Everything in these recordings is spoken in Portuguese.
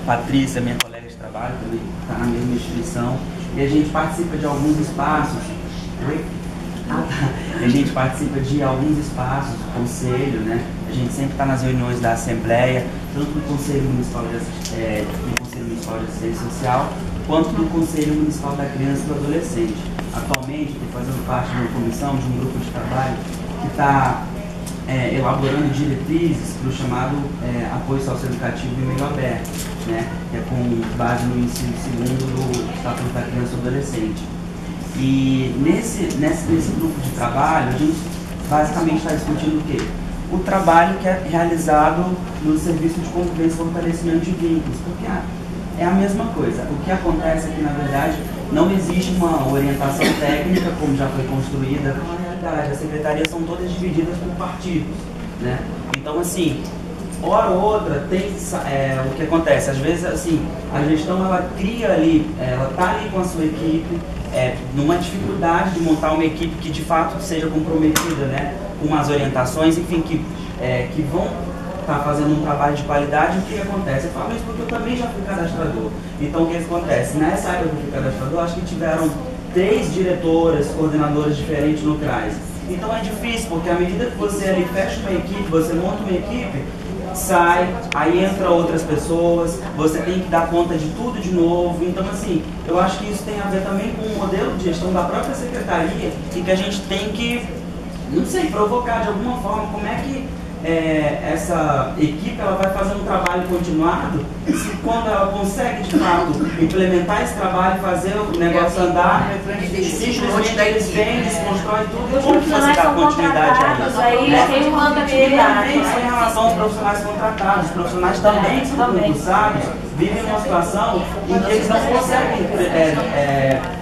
Patrícia, minha colega de trabalho, também está na mesma instituição, e a gente participa de alguns espaços. Oi? A gente participa de alguns espaços, conselho, né? A gente sempre está nas reuniões da Assembleia, tanto do Conselho Municipal de Assistência Social, quanto do Conselho Municipal da Criança e do Adolescente. Atualmente, estou fazendo parte de uma comissão, de um grupo de trabalho, que está elaborando diretrizes para o chamado apoio socioeducativo e meio aberto, né? Que é com base no inciso 2º do Estatuto da Criança e do Adolescente. E nesse grupo de trabalho, a gente basicamente está discutindo o quê? O trabalho que é realizado no serviço de convivência e fortalecimento de vínculos, porque é a mesma coisa. O que acontece é que, na verdade, não existe uma orientação técnica, como já foi construída, na realidade. As secretarias são todas divididas por partidos, né? Então, assim, hora ou outra tem o que acontece. Às vezes, assim, a gestão, ela cria ali, ela está ali com a sua equipe, numa dificuldade de montar uma equipe que de fato seja comprometida, né, com umas orientações, enfim, que vão estar fazendo um trabalho de qualidade. O que acontece? Eu falo isso porque eu também já fui cadastrador. Então, o que acontece? Nessa época que eu fui cadastrador, acho que tiveram 3 diretoras, coordenadoras diferentes no CRAS. Então é difícil, porque à medida que você ali fecha uma equipe, você monta uma equipe, sai, aí entra outras pessoas, você tem que dar conta de tudo de novo. Então, assim, eu acho que isso tem a ver também com o modelo de gestão da própria secretaria, e que a gente tem que, não sei, provocar de alguma forma como é que essa equipe ela vai fazer um trabalho continuado, se quando ela consegue de fato implementar esse trabalho, fazer o negócio andar, simplesmente eles vêm, desconstroem tudo. Como que você dá continuidade a isso? Aí tem uma atividade. Isso em relação aos profissionais contratados. Os profissionais também são concursados, vivem numa situação em que eles não conseguem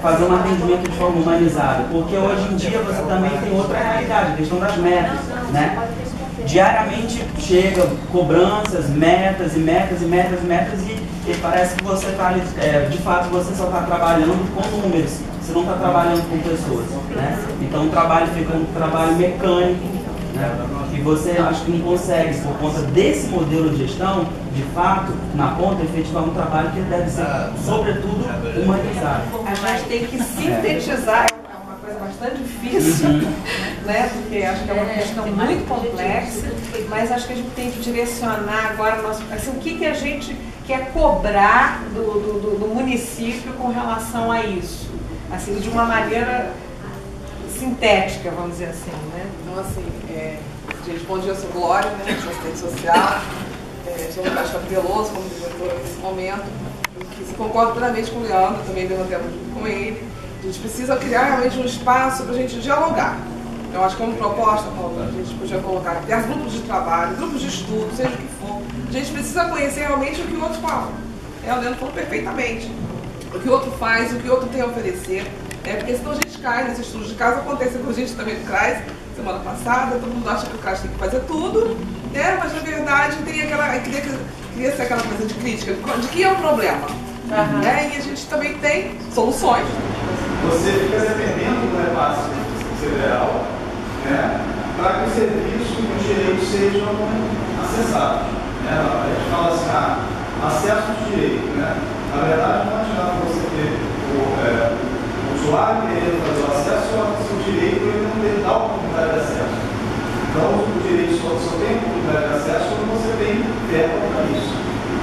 fazer um atendimento de forma humanizada, porque hoje em dia você também tem outra realidade, a questão das metas, né? Diariamente chegam cobranças, metas e metas e metas e metas, e parece que você está ali, de fato você só está trabalhando com números, você não está trabalhando com pessoas, né? Então o trabalho fica um trabalho mecânico, né? E você acho que não consegue, por conta desse modelo de gestão, de fato, na ponta, efetivar um trabalho que deve ser, sobretudo, humanizado. A gente tem que sintetizar, é uma coisa bastante difícil, né? Porque acho que é uma questão muito complexa, mas acho que a gente tem que direcionar agora assim, o que a gente quer cobrar do município com relação a isso, assim, de uma maneira sintética, vamos dizer assim, né? Então, assim, gente, bom dia, eu sou Glória, né, sou assistente social, sou no Caixa Capeloso como diretora nesse momento, e concordo plenamente com o Leandro, também debatemos junto com ele. A gente precisa criar realmente um espaço para a gente dialogar. Eu acho que como proposta, a gente podia colocar até grupos de trabalho, grupos de estudo, seja o que for. A gente precisa conhecer realmente o que o outro fala. O Leandro falou perfeitamente. O que o outro faz, o que o outro tem a oferecer. Porque senão a gente cai nesse estudo de caso, acontece com a gente também do CRAS, semana passada, todo mundo acha que o CRAS tem que fazer tudo, né? Mas na verdade queria ser aquela coisa de crítica, de que é o problema. E a gente também tem soluções. Você fica dependendo do repasse federal, né, para que o serviço e os direitos sejam acessados. Né? A gente fala assim, acesso aos direitos. Né? Na verdade, não adianta você ter o usuário querendo fazer o acesso ao seu direito e ele não ter tal oportunidade de acesso. Então, o direito só tem oportunidade de acesso quando você tem verba para isso.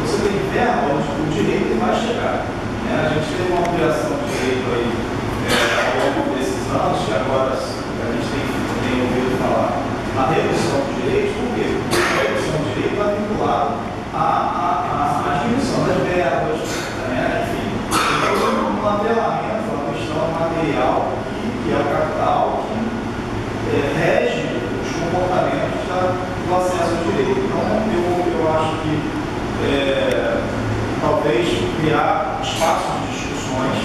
Você tem verba onde o direito vai chegar. Né? A gente teve uma ampliação de direito aí ao longo desses anos, que agora a gente tem ouvido falar a redução de direitos, por quê? A redução de direito está vinculada à diminuição das verbas, né? Enfim, então um atrelamento à questão material, que é o capital, que rege os comportamentos do acesso ao direito. Então, eu acho que talvez criar espaços de discussões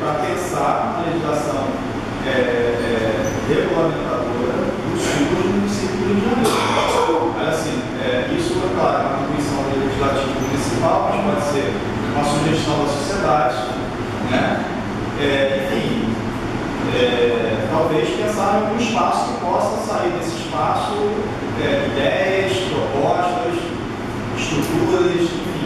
para pensar a legislação regulamentadora dos SUS no município do Rio de Janeiro. Mas, assim, isso, é claro, é uma atribuição legislativa municipal, mas pode ser uma sugestão da sociedade, né? Enfim, talvez pensar em algum espaço que possa sair desse espaço ideias, propostas, estruturas, enfim.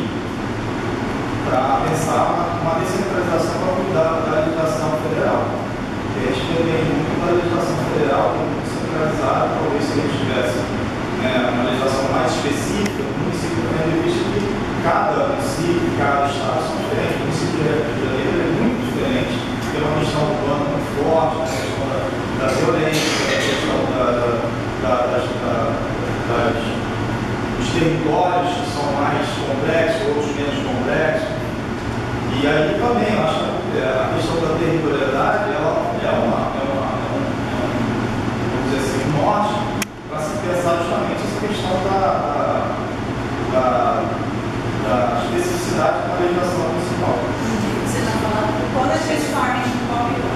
territórios que são mais complexos, outros menos complexos. E aí também, eu acho que a questão da territorialidade ela é vamos dizer assim, um norte para se pensar justamente essa questão da especificidade da legislação municipal. Você está falando quando a gente forma em copo, né?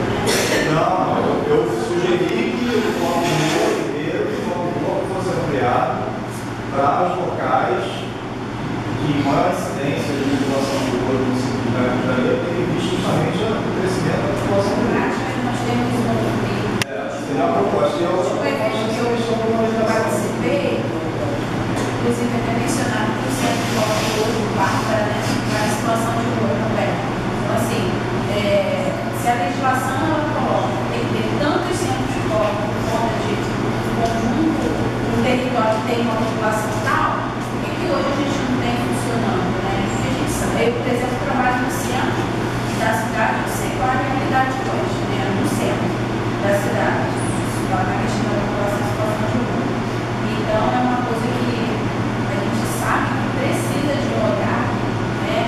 Não, eu sugeri que o copo primeiro e o copo fosse ampliado para os locais de maior incidência de população do município de Janeiro, tendo visto justamente o crescimento da população do município. Nós temos Seria uma proposta. eu participei, inclusive até mencionado que o centro de copo hoje, o Bárbara, né, para a situação de rua também. Então, assim, se a legislação ela coloca, tem que ter tantos centros de copo por conta de conjunto, um território que tem uma população tal, por que hoje a gente não tem funcionando, né? Porque a gente sabe, eu, por exemplo, trabalho no centro da cidade, eu sei qual é a realidade hoje, né? No centro da cidade, lá na questão da população em situação de rua. Então, é uma coisa que a gente sabe que precisa de um olhar, né,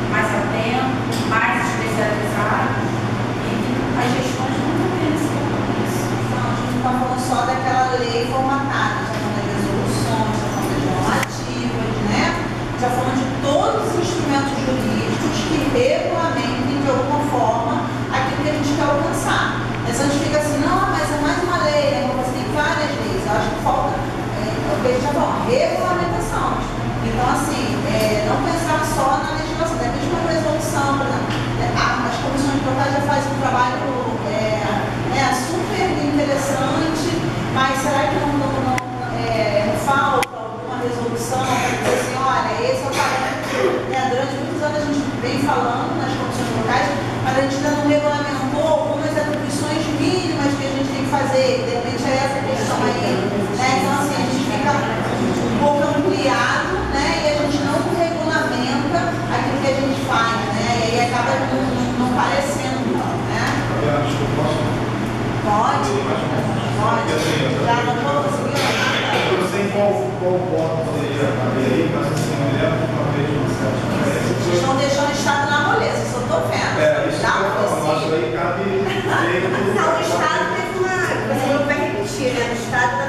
mais atento, mais especializado, e que as gestões não estão tendo esse compromisso. Não, a gente não está falando só daquela lei formatada, já falando das resoluções, já falando das normativas, né? Já falando de todos os instrumentos jurídicos que regulamentem de alguma forma aquilo que a gente quer alcançar. Mas a gente fica assim, não, mas é mais uma lei, né? Você tem várias leis. Eu acho que falta, o que a gente já falou, regulamentação. Então, assim, não pensar só na legislação, até mesmo na resolução, por exemplo. As comissões locais já fazem um trabalho super interessante, mas será que não falta alguma resolução para dizer assim, olha, esse é o parâmetro, né? Durante muitos anos a gente vem falando nas comissões locais, mas a gente ainda não regulamentou algumas atribuições mínimas que a gente tem que fazer, de repente é essa questão aí, né? Então, assim, a gente fica um pouco ampliado, né? E a gente não regulamenta aquilo que a gente faz, né? E aí acaba não parecendo, né? Pode? Já não vou conseguir nada. Eu não sei qual ponto poderia caber aí, mas assim, eu me lembro de uma vez de uma certa conferência. Vocês estão deixando o Estado na moleza, isso eu estou vendo. Isso Dá que eu um falo, acho aí cabe direito. Não, o Estado teve uma. Você não vai repetir, né? O Estado da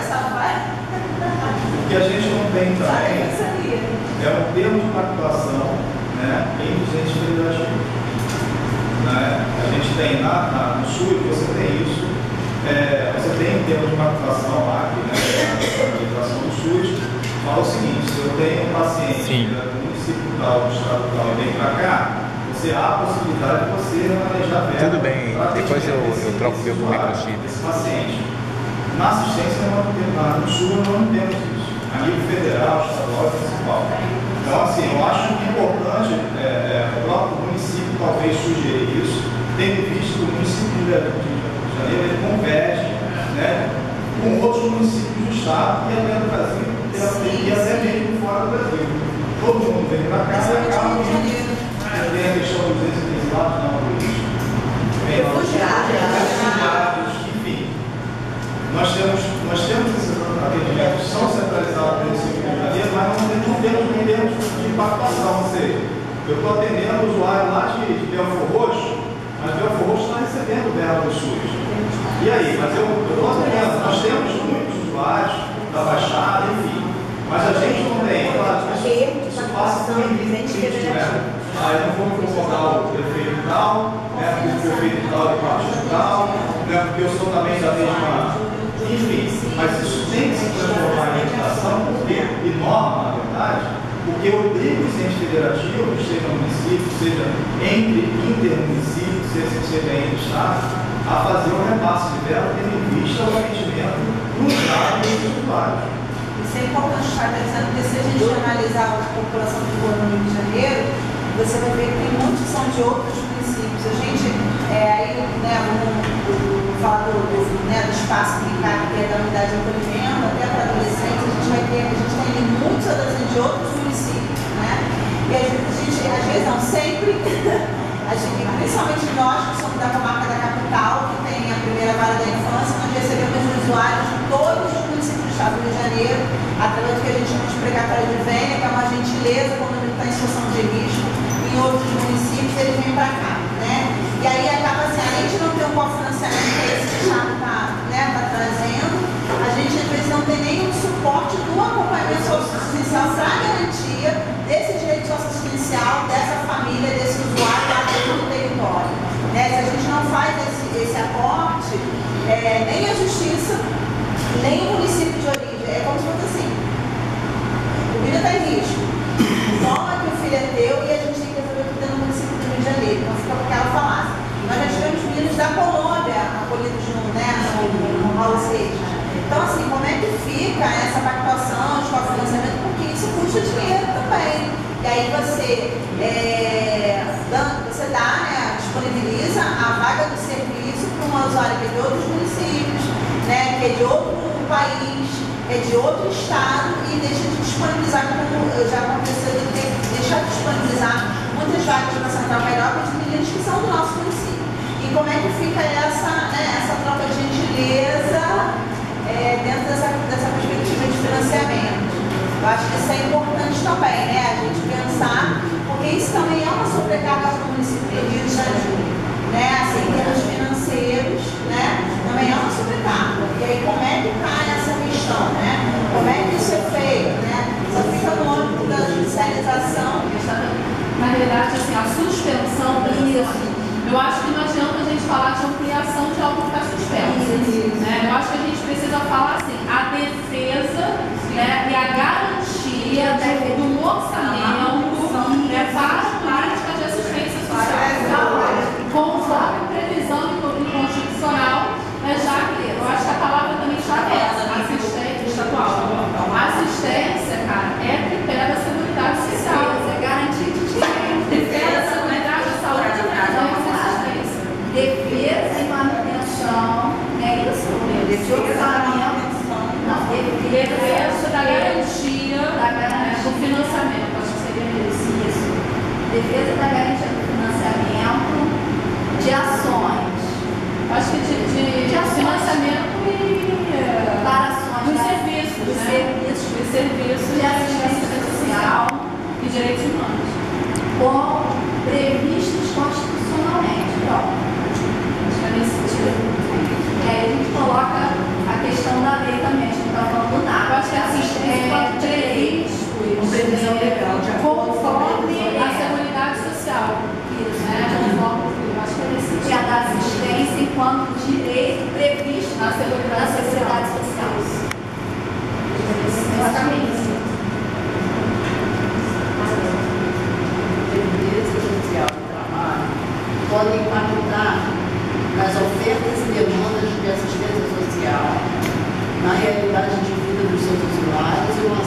essa vai. O que a gente não tem também é um termo de pactuação, né, entre os entes federativos. Né? A gente tem no Sul, você tem isso, você tem um termo de pactuação lá, que na legislação do SUS, fala o seguinte: se eu tenho um paciente do município tal, do estado tal, e vem para cá, você há a possibilidade de você manejar verba. Tudo bem, depois eu troco meu microchip. Esse paciente. Na assistência no Sul nós não temos isso. A nível federal, estadual e municipal. Então, assim, eu acho que é importante o próprio município talvez sugerir isso, tendo visto que o município de Janeiro ele converge, né, com outros municípios do estado e até do Brasil, e até mesmo fora do Brasil. Todo mundo vem para cá e acaba tem a questão dos exilados, não, refugiados, enfim. Nós temos esses atendimentos que são centralizados pelo município de Janeiro, mas não temos de impactação, ou seja, eu estou atendendo o usuário lá de Belfort Roxo, mas Belfort Roxo está recebendo verba do SUS. E aí? Mas eu estou atendendo. Nós temos muitos usuários da Baixada, enfim, mas a gente não tem, claro, isso passa por limites, né? Eu não vou concordar o prefeito tal, né, porque o prefeito tal é partido tal, né, porque eu sou também da mesma. Enfim, mas isso tem que se transformar em legislação, e norma, na verdade, porque obriga os entes federativos, seja no município, seja entre intermunicípios, seja entre estados, a fazer o repasse de verba tendo em vista o atendimento cruzado dos usuários. Isso é importante estar dizendo, porque se a gente analisar a população de rua no Rio de Janeiro, você vai ver que tem muitos que são de outros municípios. A gente, aí, né, vamos falar do espaço que é da unidade de acolhimento, até para adolescentes, a gente tem muitos adolescentes de outros municípios, né? E às vezes não sempre, principalmente nós que somos da comarca da capital, que tem a primeira vara da infância, nós recebemos usuários de todos os municípios do estado do Rio de Janeiro, através do que a gente chama de precatório de venha, que é uma gentileza quando ele está em situação de risco em outros municípios, ele vem para cá, né? E aí acaba assim, além de não ter um cofinanciamento que esse Estado está, né, trazendo, a gente às vezes não tem nenhum suporte do acompanhamento socioassistencial para a garantia desse direito socioassistencial, dessa família, desse usuário lá dentro do território. Né? Se a gente não faz esse aporte, nem a justiça, nem o município de origem, é como se fosse assim, o filho está em risco, toma que o filho é teu e a gente tem que resolver tudo dentro do município do Rio de Janeiro, então fica com aquela falácia. Nós já tivemos meninos da Colômbia acolhidos no Raul Seixas. Então, assim, como é que fica essa pactuação de cofinanciamento? Porque isso custa dinheiro também. E aí você dá, né, disponibiliza a vaga do serviço para uma usuária que é de outros municípios, né, que é de outro país, é de outro estado e deixa de disponibilizar, como já aconteceu, de ter que deixar de disponibilizar muitas vagas na Central Carioca de meninos que são do nosso município. E como é que fica essa troca de gentileza dentro dessa perspectiva de financiamento? Eu acho que isso é importante também, né? A gente pensar, porque isso também é uma sobrecarga para o município do Rio de Janeiro, né? Assim, em termos financeiros, né? Também é uma sobrecarga. E aí, como é que cai essa questão, né? Como é que isso é feito, né? Só fica no âmbito da judicialização. Na realidade, assim, a suspensão disso. Eu acho que não adianta a gente falar de ampliação de algo que está suspenso. Né? Eu acho que a gente precisa falar assim, a defesa, né, e a garantia do orçamento, né, para a política de assistência social. Conforme previsão constitucional, já que eu acho que a palavra também está essa, assistência estadual. Assistência, cara, é tripé da Seguridade Social. É garantia de direito. Tripé da Seguridade da Saúde e assistência. Defesa e manutenção, é isso? Orçamento. Não, Defesa da garantia do financiamento, acho que seria isso. Defesa da garantia do financiamento de ações. Acho que de financiamento e para ações dos serviços, dos serviços de assistência social e direitos humanos. Com previstos constitucionalmente. Pronto. Nesse sentido. E aí a gente coloca a questão da lei também, a gente não está falando nada. Eu acho que a assistência previsto com previsão legal, de acordo conforme a Seguridade Social. Isso, Conforme, eu acho que é nesse sentido. que é a da assistência enquanto direito previsto na Seguridade Social. Exatamente. Defesa social do trabalho podem impactar nas ofertas e demandas de assistência social, na realidade de vida dos seus usuários e uma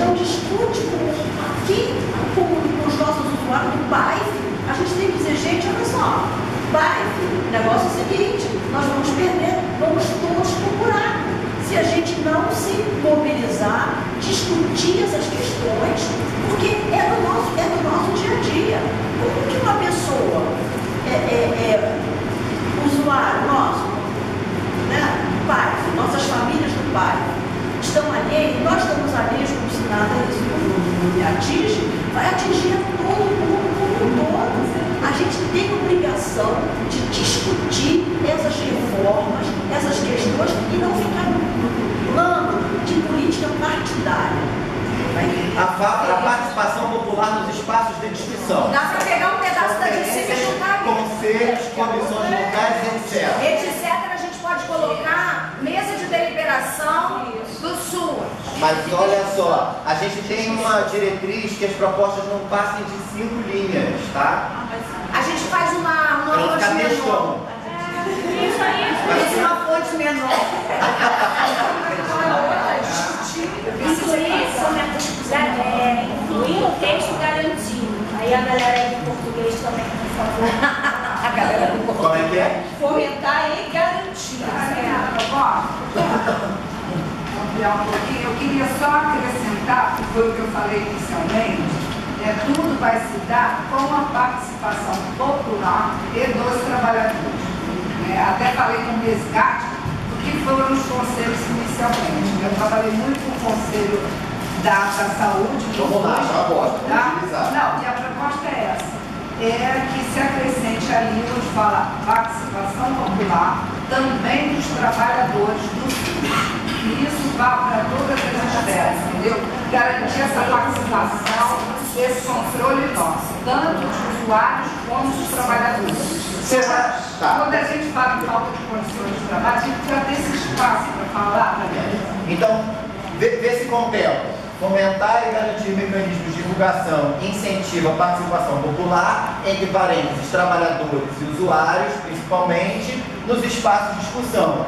não discute com os nossos usuários do bairro. A gente tem que dizer, gente, olha só, bairro, o negócio é o seguinte, nós vamos perder, vamos todos procurar. Se a gente não se mobilizar, discutir essas questões, porque é do nosso dia a dia. Como que uma pessoa, usuário nosso, né, bairro, nossas famílias do bairro, estão alheios, nós estamos alheios como se nada isso não me atinge, vai atingir todo mundo todo. A gente tem obrigação de discutir essas reformas, essas questões e não ficar no plano de política partidária. A participação popular nos espaços de discussão. Dá para pegar um pedaço da de cima e juntar aqui. Conselhos, comissões locais, etc. Etc. A gente pode colocar mesa de deliberação do Sul. Mas olha só, a gente tem uma diretriz que as propostas não passem de 5 linhas, tá? A gente faz uma fonte menor. Isso aí. Faz uma fonte menor. Incluir o texto garantido. Aí a galera aí do português também, por favor. A galera do português. Como é que é? Fomentar e garantir. Eu queria só acrescentar, que foi o que eu falei inicialmente, tudo vai se dar com a participação popular e dos trabalhadores. Até falei no resgate, que foram os conselhos inicialmente. Eu trabalhei muito com o Conselho da Saúde. Vamos lá, já gosto. Tá? Não, e a proposta é essa. É que se acrescente ali onde fala participação popular também dos trabalhadores do SUS. E isso vai para todas as esferas, entendeu? Garantir essa participação, esse controle nosso, tanto dos usuários como dos trabalhadores. Quando a gente fala em falta de condições de trabalho, a gente já tem esse espaço para falar também. Então, vê se contempla. Fomentar e garantir mecanismos de divulgação e incentivo à participação popular, entre parênteses, trabalhadores e usuários, principalmente, nos espaços de discussão.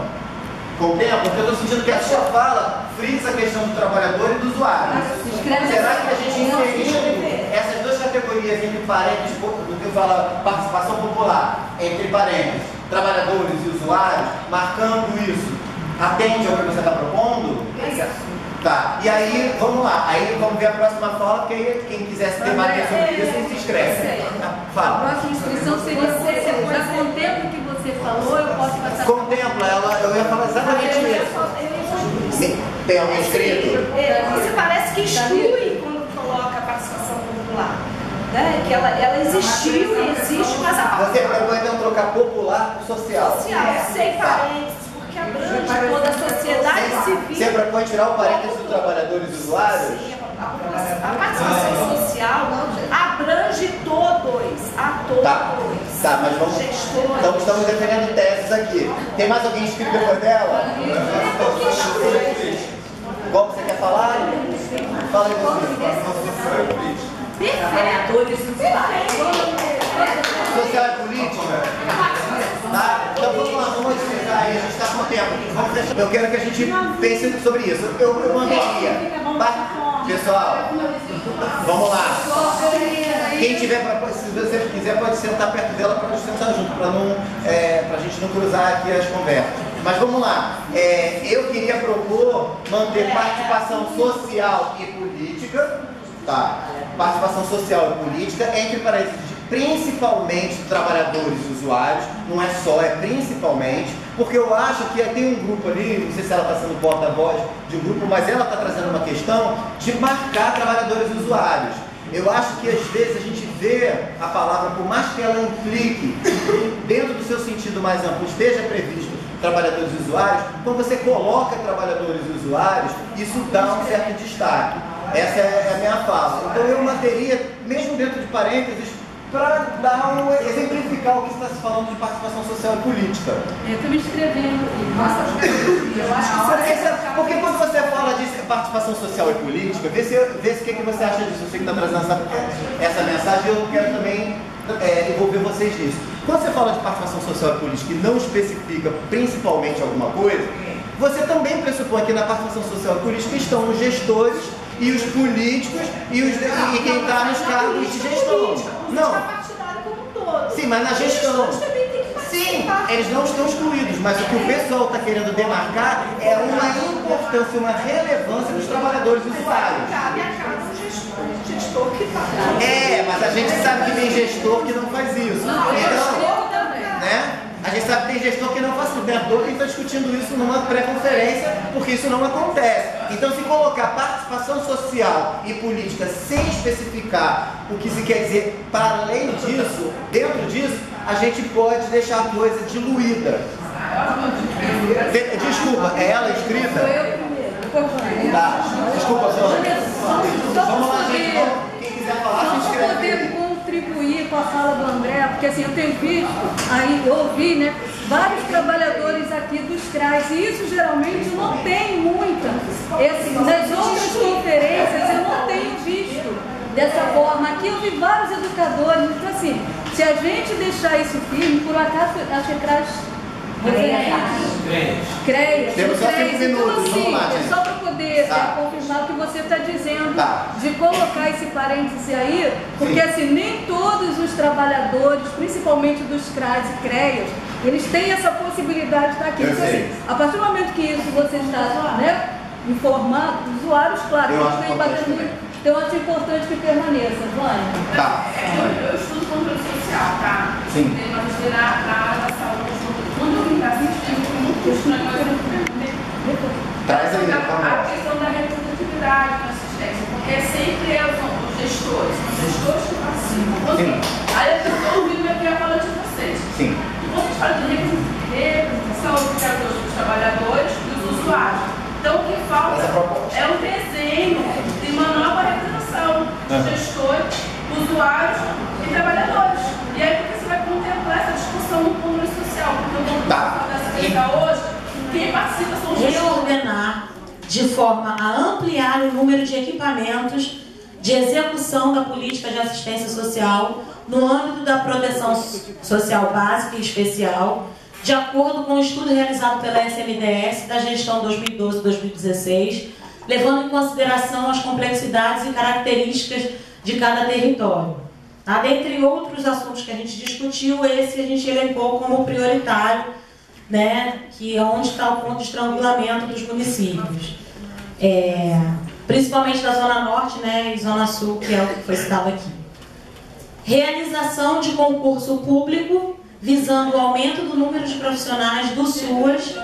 Contempla? Porque eu estou sentindo que a sua fala frisa a questão do trabalhador e do usuário. Será que a gente inserindo essas duas categorias entre parênteses, do que fala participação popular, entre parênteses, trabalhadores e usuários, marcando isso, atende ao que você está propondo? Tá, e aí, vamos lá, aí vamos ver a próxima fala, porque aí quem quiser se debater sobre isso, se inscreve. Fala. A próxima inscrição seria você, já contempla o que você falou, eu posso passar... Contempla, eu ia falar exatamente isso. Sim, tem alguém inscrito? Você parece que exclui quando coloca a participação popular. Né? Que ela existiu e existe, mas a Você propõe então trocar popular por social. sem parênteses, porque abrange toda a sociedade civil. Você propõe tirar o parênteses do trabalhadores e usuários? Sim, a participação social abrange todos, a todos. Tá, mas vamos. Então estamos defendendo teses aqui. Tem mais alguém inscrito depois dela? Qual você quer falar? Fala aí você. Trabalhadores e usuários. Social e política? Tá? Então vamos lá, vamos explicar aí, a gente está com o tempo. Eu quero que a gente pense sobre isso. Eu mandaria. Pessoal, vamos lá. Quem tiver, se você quiser, pode sentar perto dela para a gente sentar junto, para a gente não cruzar aqui as conversas. Mas vamos lá. Eu queria propor manter participação social e política. Tá. Participação social e política, entre parênteses, principalmente trabalhadores e usuários, não é só, é principalmente, porque eu acho que tem um grupo ali, não sei se ela está sendo porta-voz de um grupo, mas ela está trazendo uma questão de marcar trabalhadores e usuários. Eu acho que às vezes a gente vê a palavra, por mais que ela implique, dentro do seu sentido mais amplo, esteja previsto trabalhadores e usuários, quando você coloca trabalhadores e usuários, isso dá um certo destaque. Essa é a minha fala. Então eu manteria, mesmo dentro de parênteses, para exemplificar o que está se falando de participação social e política. Eu estou me inscrevendo aqui. Eu acho que porque quando você fala de participação social e política, vê se o que você acha disso. Você que está trazendo essa mensagem, eu quero também envolver vocês nisso. Quando você fala de participação social e política e não especifica principalmente alguma coisa, você também pressupõe que na participação social e política estão os gestores e os políticos e quem está nos cargos de gestão. Não. Sim, mas na gestão. Sim, eles não estão excluídos, mas o que o pessoal está querendo demarcar é uma importância, uma relevância dos trabalhadores usuários. Gestor que está. Mas a gente sabe que tem gestor que não faz isso. Então, né? A gente sabe que tem gestor que não faz isso. Tem ator que está discutindo isso numa pré-conferência, porque isso não acontece. Então, se colocar participação social e política sem especificar o que se quer dizer para além disso, dentro disso, a gente pode deixar a coisa diluída. Desculpa, é ela escrita? Sou eu primeiro. Tá, desculpa, Sônia. Vamos lá, gente. Quem quiser falar, se inscreve. Só para poder contribuir com a fala do André, porque assim, eu tenho visto, eu ouvi, né, vários trabalhadores aqui dos CRAs, e isso geralmente não tem muita. Nas outras conferências eu não tenho visto dessa forma. Aqui eu vi vários educadores, então assim, se a gente deixar isso firme, por acaso, acho que CRAs... CREAS. Temos só 5 minutos, então, assim, vamos lá, gente. só para poder confirmar o que você está dizendo, de colocar esse parêntese aí, porque assim, nem todos os trabalhadores, principalmente dos CRAs e CREAS, eles têm essa possibilidade de estar aqui. Então, assim, a partir do momento que isso você está, né, informando, os usuários, claro, eles têm batendo. Então, eu acho importante que permaneça, Vânia. Tá. Eu estudo controle social, tá? Sim. Mas na área da saúde, quando eu vim para assistir, foi muito estranho. Traz aí, a questão da reprodutividade na assistência, porque sempre são os gestores que participam. Aí eu estou ouvindo aqui a fala de vocês. Sim. E vocês falam de representação dos trabalhadores e dos usuários. Então, o que falta é um desenho de uma nova representação dos gestores, usuários e trabalhadores. E aí, porque você vai contemplar essa discussão no controle social, porque eu vou falar dessa questão hoje, quem participa são os gestores. Reordenar de forma a ampliar o número de equipamentos de execução da política de assistência social no âmbito da proteção social básica e especial, de acordo com o estudo realizado pela SMDS da gestão 2012-2016, levando em consideração as complexidades e características de cada território. Tá? Dentre outros assuntos que a gente discutiu, esse a gente elencou como prioritário, né, que é onde está o ponto de estrangulamento dos municípios. Principalmente da Zona Norte, né, e Zona Sul, que é o que foi citado aqui. Realização de concurso público visando o aumento do número de profissionais do SUAS,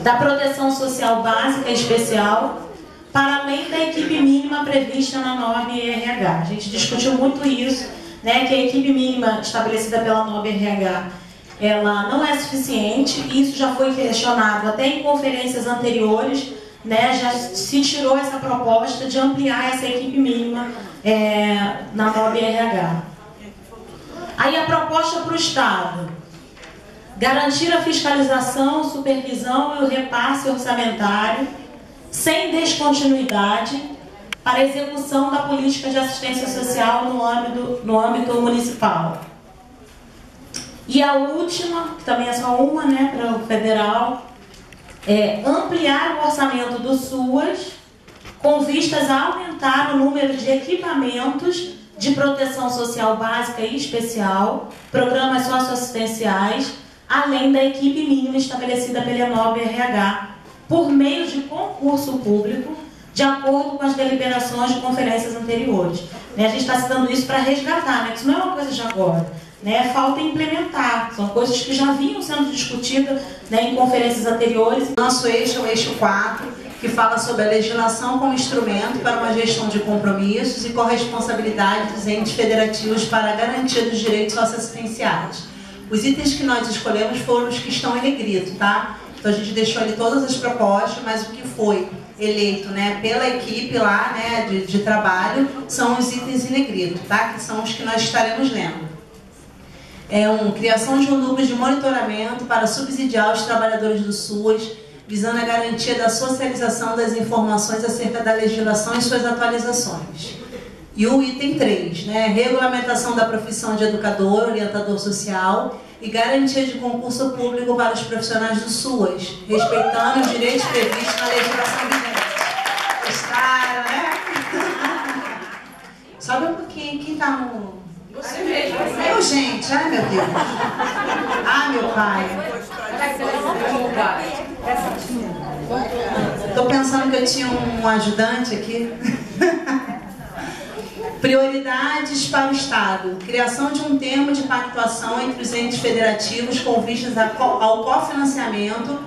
da proteção social básica e especial, para além da equipe mínima prevista na norma RH. A gente discutiu muito isso, né, que a equipe mínima estabelecida pela norma RH, ela não é suficiente, e isso já foi questionado até em conferências anteriores, né, já se tirou essa proposta de ampliar essa equipe mínima na norma RH. Aí a proposta para o Estado: garantir a fiscalização, supervisão e o repasse orçamentário sem descontinuidade para a execução da política de assistência social no âmbito municipal. E a última, que também é só uma, né, para o federal, é ampliar o orçamento do SUAS com vistas a aumentar o número de equipamentos de proteção social básica e especial, programas socioassistenciais, além da equipe mínima estabelecida pela norma RH, por meio de concurso público, de acordo com as deliberações de conferências anteriores. A gente está citando isso para resgatar, né? Isso não é uma coisa de agora. Falta implementar, são coisas que já vinham sendo discutidas, né, em conferências anteriores. Nosso eixo é o eixo 4, que fala sobre a legislação como instrumento para uma gestão de compromissos e corresponsabilidade dos entes federativos para a garantia dos direitos socioassistenciais. Os itens que nós escolhemos foram os que estão em negrito, tá? Então a gente deixou ali todas as propostas, mas o que foi eleito, né, pela equipe lá, né, de trabalho são os itens em negrito, tá? Que são os que nós estaremos lendo. Criação de um núcleo de monitoramento para subsidiar os trabalhadores do SUAS, visando a garantia da socialização das informações acerca da legislação e suas atualizações. E o item 3, né, regulamentação da profissão de educador, orientador social e garantia de concurso público para os profissionais do SUAS, respeitando os direitos previstos na legislação vigente. Sobe um pouquinho, quem tá no... Você mesmo. Eu, gente, ai meu Deus. Ai, meu pai. Tô pensando que eu tinha um ajudante aqui. Prioridades para o Estado. Criação de um termo de pactuação entre os entes federativos com vistas ao cofinanciamento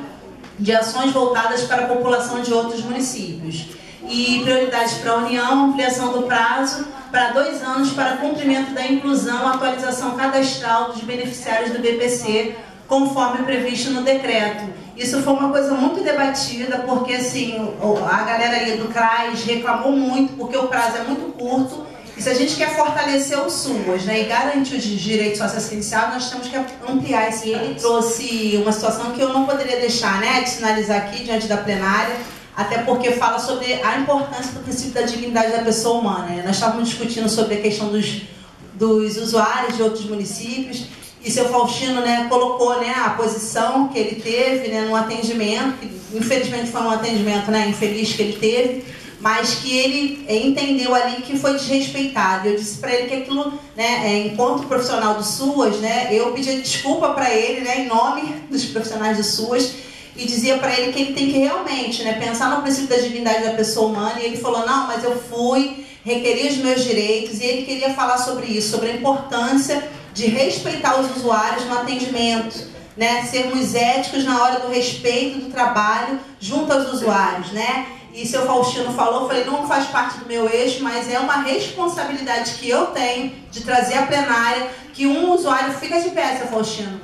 de ações voltadas para a população de outros municípios. E prioridades para a União, ampliação do prazo para 2 anos para cumprimento da inclusão, atualização cadastral dos beneficiários do BPC, conforme previsto no decreto. Isso foi uma coisa muito debatida, porque assim, a galera ali do CRAS reclamou muito, porque o prazo é muito curto, e se a gente quer fortalecer o SUAS, né, e garantir os direitos socioassistenciais, nós temos que ampliar esse prazo. Ele trouxe uma situação que eu não poderia deixar, né, de sinalizar aqui diante da plenária, até porque fala sobre a importância do princípio da dignidade da pessoa humana. Né? Nós estávamos discutindo sobre a questão dos usuários de outros municípios, e seu Faustino, né, colocou, né, a posição que ele teve, né, no atendimento, que infelizmente foi um atendimento, né, infeliz que ele teve, mas que ele entendeu ali que foi desrespeitado. Eu disse para ele que aquilo, né, enquanto profissional do SUAS, né, eu pedi desculpa para ele, né, em nome dos profissionais do SUAS, e dizia para ele que ele tem que realmente, né, pensar no princípio da dignidade da pessoa humana. E ele falou, não, mas eu fui, requeri os meus direitos, e ele queria falar sobre isso, sobre a importância de respeitar os usuários no atendimento, né, sermos éticos na hora do respeito do trabalho junto aos usuários, né. E seu Faustino falou, eu falei, não faz parte do meu eixo, mas é uma responsabilidade que eu tenho de trazer à plenária que um usuário, fica de pé, seu Faustino,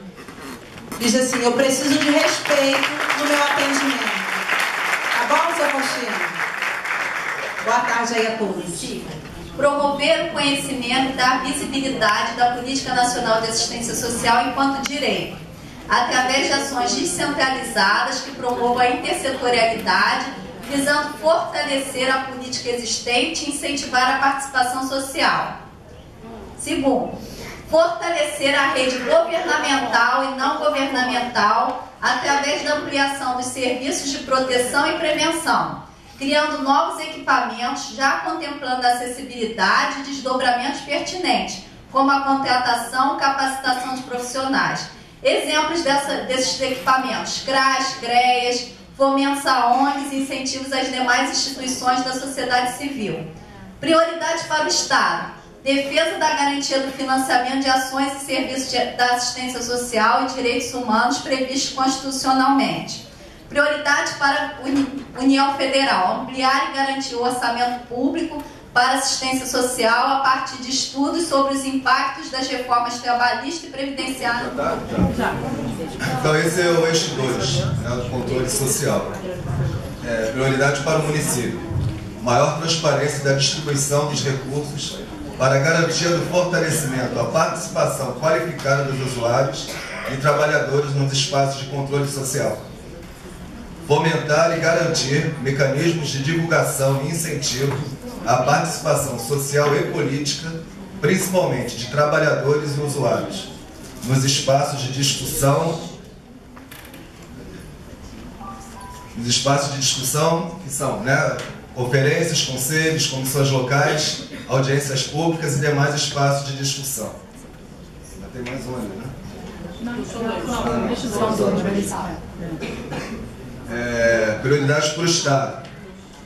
diz assim, eu preciso de respeito no meu atendimento. Tá bom, seu Faustino? Boa tarde aí a todos. Promover o conhecimento da visibilidade da Política Nacional de Assistência Social enquanto direito, através de ações descentralizadas que promovam a intersetorialidade, visando fortalecer a política existente e incentivar a participação social. Segundo, fortalecer a rede governamental e não governamental através da ampliação dos serviços de proteção e prevenção, criando novos equipamentos, já contemplando a acessibilidade e desdobramentos pertinentes, como a contratação e capacitação de profissionais. Exemplos desses equipamentos: CRAS, CREAS, fomentos a ONGs e incentivos às demais instituições da sociedade civil. Prioridade para o Estado: defesa da garantia do financiamento de ações e serviços da assistência social e direitos humanos previstos constitucionalmente. Prioridade para a União Federal: ampliar e garantir o orçamento público para assistência social a partir de estudos sobre os impactos das reformas trabalhistas e previdenciárias. Então esse é o eixo 2, né, o controle social. Prioridade para o município: maior transparência da distribuição dos recursos para a garantia do fortalecimento da participação qualificada dos usuários e trabalhadores nos espaços de controle social. Fomentar e garantir mecanismos de divulgação e incentivo à participação social e política, principalmente de trabalhadores e usuários, nos espaços de discussão, que são, né, conferências, conselhos, comissões locais, audiências públicas e demais espaços de discussão. Tem mais um ali, né? Prioridades para o Estado: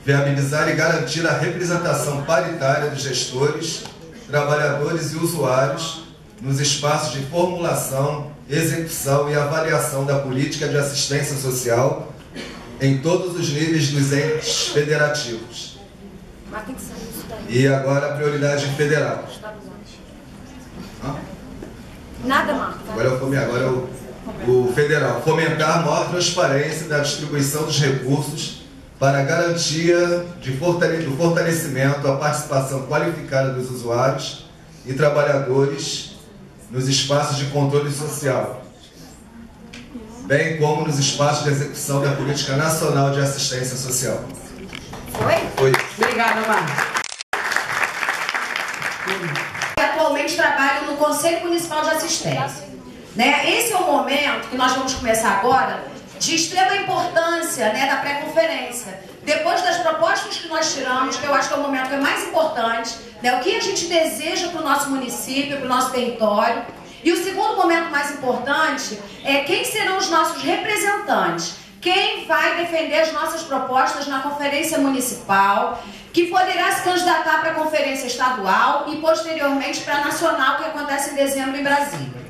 viabilizar e garantir a representação paritária dos gestores, trabalhadores e usuários nos espaços de formulação, execução e avaliação da política de assistência social em todos os níveis dos entes federativos. E agora a prioridade federal. Nada, Marta. Agora o federal: fomentar maior transparência da distribuição dos recursos para a garantia do fortalecimento à participação qualificada dos usuários e trabalhadores nos espaços de controle social, bem como nos espaços de execução da Política Nacional de Assistência Social. Foi? Obrigada, Marta. Atualmente trabalho no Conselho Municipal de Assistência. Né? Esse é o momento que nós vamos começar agora, de extrema importância, né, da pré-conferência, depois das propostas que nós tiramos, que eu acho que é o momento que é mais importante, né, o que a gente deseja para o nosso município, para o nosso território. E o segundo momento mais importante é quem serão os nossos representantes, quem vai defender as nossas propostas na conferência municipal, que poderá se candidatar para a conferência estadual e posteriormente para a nacional, que acontece em dezembro em Brasília.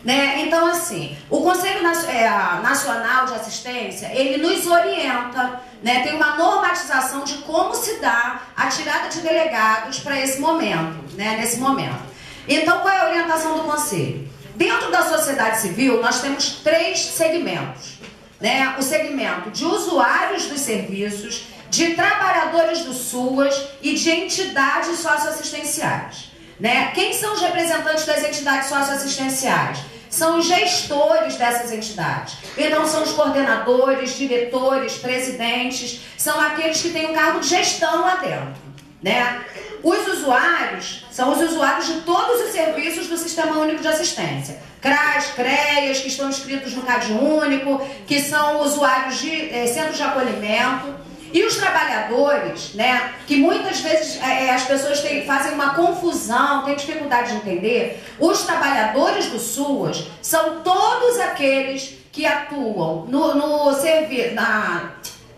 Né? Então, assim, o Conselho Nacional de Assistência, ele nos orienta, né? Tem uma normatização de como se dá a tirada de delegados para esse momento, né? Nesse momento. Então, qual é a orientação do Conselho? Dentro da sociedade civil, nós temos 3 segmentos, né? O segmento de usuários dos serviços, de trabalhadores do SUAS e de entidades socioassistenciais. Né? Quem são os representantes das entidades socioassistenciais? São os gestores dessas entidades. Então, são os coordenadores, diretores, presidentes, são aqueles que têm um cargo de gestão lá dentro. Né? Os usuários são os usuários de todos os serviços do Sistema Único de Assistência. CRAS, CREAS, que estão inscritos no CAD Único, que são usuários de centros de acolhimento. E os trabalhadores, né, que muitas vezes as pessoas fazem uma confusão, têm dificuldade de entender, os trabalhadores do SUAS são todos aqueles que atuam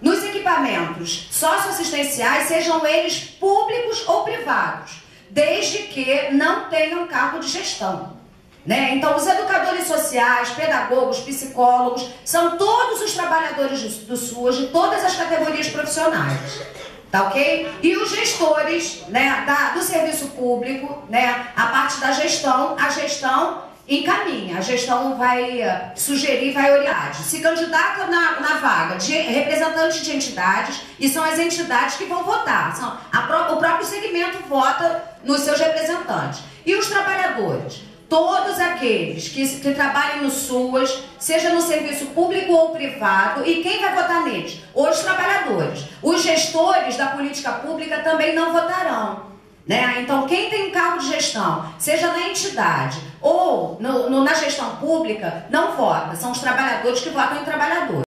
nos equipamentos socioassistenciais, sejam eles públicos ou privados, desde que não tenham cargo de gestão. Né? Então, os educadores sociais, pedagogos, psicólogos, são todos os trabalhadores do SUAS, de todas as categorias profissionais. Tá ok? E os gestores, né, do serviço público, né, a parte da gestão, a gestão encaminha, a gestão vai sugerir, vai orientar. Se candidata na vaga de representante de entidades, e são as entidades que vão votar. O próprio segmento vota nos seus representantes. E os trabalhadores? Todos aqueles que trabalhem no SUAS, seja no serviço público ou privado, e quem vai votar neles? Os trabalhadores. Os gestores da política pública também não votarão. Né? Então, quem tem um cargo de gestão, seja na entidade ou na gestão pública, não vota. São os trabalhadores que votam em trabalhadores.